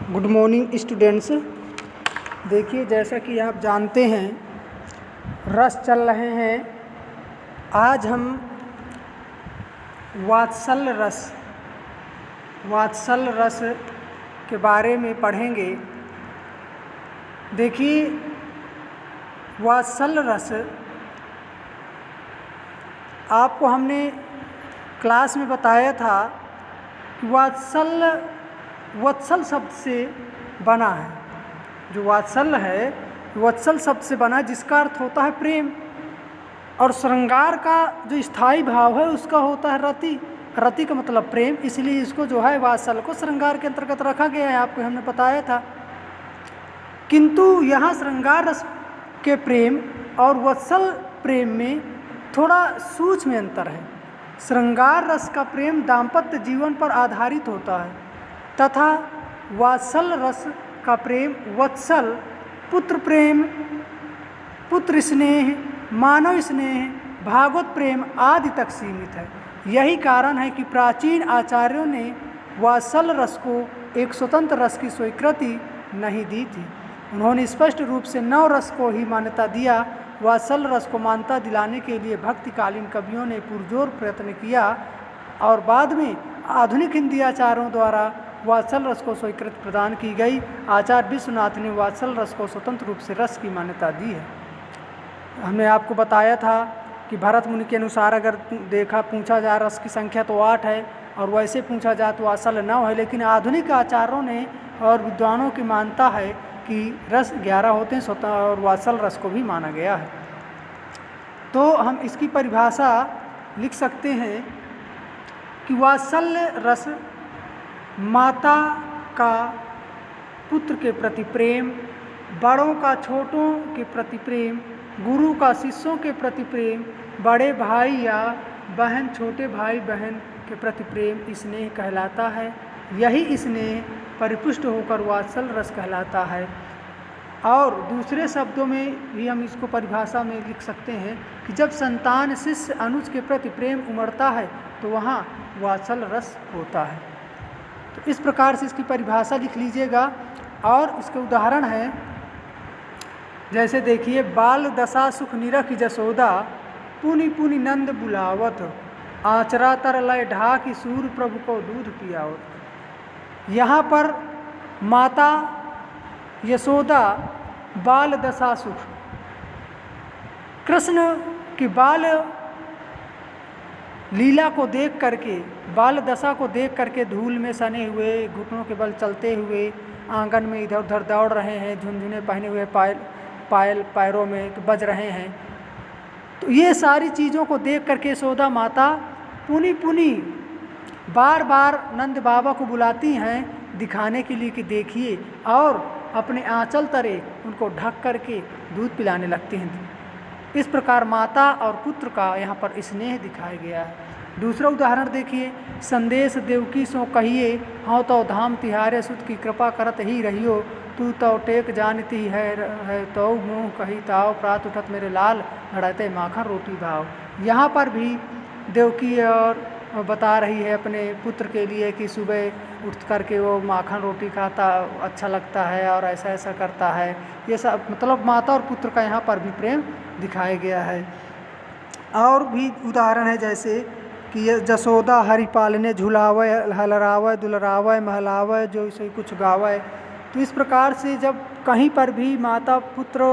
Good morning students. देखिए, जैसा कि आप जानते हैं रस चल रहे हैं। आज हम वात्सल रस के बारे में पढ़ेंगे। देखिए, वात्सल रस आपको हमने क्लास में बताया था कि वत्सल शब्द से बना है। जो वात्सल है वत्सल शब्द से बना, जिसका अर्थ होता है प्रेम, और श्रृंगार का जो स्थायी भाव है उसका होता है रति। रति का मतलब प्रेम, इसलिए इसको जो है वात्सल को श्रृंगार के अंतर्गत रखा गया है। आपको हमने बताया था। किंतु यहाँ श्रृंगार रस के प्रेम और वत्सल प्रेम में थोड़ा सूक्ष्म अंतर है। श्रृंगार रस का प्रेम दाम्पत्य जीवन पर आधारित होता है तथा वात्सल रस का प्रेम वत्सल, पुत्र प्रेम, पुत्र स्नेह, मानव स्नेह, भागवत प्रेम आदि तक सीमित है। यही कारण है कि प्राचीन आचार्यों ने वात्सल रस को एक स्वतंत्र रस की स्वीकृति नहीं दी थी। उन्होंने स्पष्ट रूप से नव रस को ही मान्यता दिया। वात्सल रस को मान्यता दिलाने के लिए भक्तिकालीन कवियों ने पुरजोर प्रयत्न किया और बाद में आधुनिक हिंदी आचार्यों द्वारा वात्सल रस को स्वीकृति प्रदान की गई। आचार्य विश्वनाथ ने वात्सल रस को स्वतंत्र रूप से रस की मान्यता दी है। हमने आपको बताया था कि भरत मुनि के अनुसार अगर पूछा जाए रस की संख्या तो 8 है, और वैसे पूछा जाए तो वात्सल 9 है। लेकिन आधुनिक आचार्यों ने और विद्वानों की मानता है कि रस 11 होते हैं स्वतः, और वात्सल रस को भी माना गया है। तो हम इसकी परिभाषा लिख सकते हैं कि वात्सल्य रस माता का पुत्र के प्रति प्रेम, बड़ों का छोटों के प्रति प्रेम, गुरु का शिष्यों के प्रति प्रेम, बड़े भाई या बहन छोटे भाई बहन के प्रति प्रेम स्नेह कहलाता है। यही स्नेह परिपुष्ट होकर वात्सल रस कहलाता है। और दूसरे शब्दों में भी हम इसको परिभाषा में लिख सकते हैं कि जब संतान शिष्य अनुज के प्रति प्रेम उमड़ता है तो वहाँ वात्सल रस होता है। तो इस प्रकार से इसकी परिभाषा लिख लीजिएगा। और इसके उदाहरण है, जैसे देखिए, बाल दशा सुख निरख जसोदा, पुनि पुनि नंद बुलावत, आचरा तर लय ढाकी सूर्य प्रभु को दूध पियावत। यहाँ पर माता यशोदा बाल दशा सुख, कृष्ण की बाल लीला को देख करके, बाल दशा को देख करके धूल में सने हुए, घुटनों के बल चलते हुए आंगन में इधर उधर दौड़ रहे हैं, झुनझुने पहने हुए पायल पैरों में तो बज रहे हैं। तो ये सारी चीज़ों को देख करके यशोदा माता पुनि पुनि बार बार नंद बाबा को बुलाती हैं दिखाने के लिए कि देखिए, और अपने आंचल तरे उनको ढक करके दूध पिलाने लगते हैं। इस प्रकार माता और पुत्र का यहाँ पर स्नेह दिखाया गया है। दूसरा उदाहरण देखिए, संदेश देवकी सो कहिए, हाँ तो धाम तिहारे सुत की कृपा करत ही रहियो, तू तो टेक जानती है तो मुँह कही ताव, प्रात उठत मेरे लाल लड़ाते माखन रोटी भाव। यहाँ पर भी देवकी और बता रही है अपने पुत्र के लिए कि सुबह उठ करके वो माखन रोटी खाता अच्छा लगता है और ऐसा ऐसा करता है। ये सब मतलब माता और पुत्र का यहाँ पर भी प्रेम दिखाया गया है। और भी उदाहरण है, जैसे कि ये जसोदा हरि पालने झुलावे, हलरावे दुलरावे महलावे, जो इसे कुछ गावे। तो इस प्रकार से जब कहीं पर भी माता पुत्र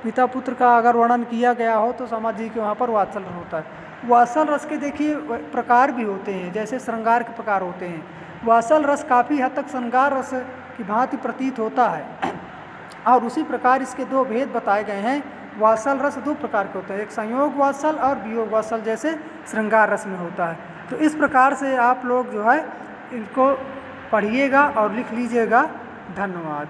पिता पुत्र का अगर वर्णन किया गया हो तो समझिए कि वहाँ पर वात्सल होता है। वात्सल रस के देखिए प्रकार भी होते हैं, जैसे श्रृंगार के प्रकार होते हैं। वात्सल रस काफ़ी हद तक श्रृंगार रस की भांति प्रतीत होता है, और उसी प्रकार इसके 2 भेद बताए गए हैं। वात्सल रस 2 प्रकार के होते हैं, एक संयोग वात्सल और वियोग वात्सल, जैसे श्रृंगार रस में होता है। तो इस प्रकार से आप लोग जो है इनको पढ़िएगा और लिख लीजिएगा। धन्यवाद।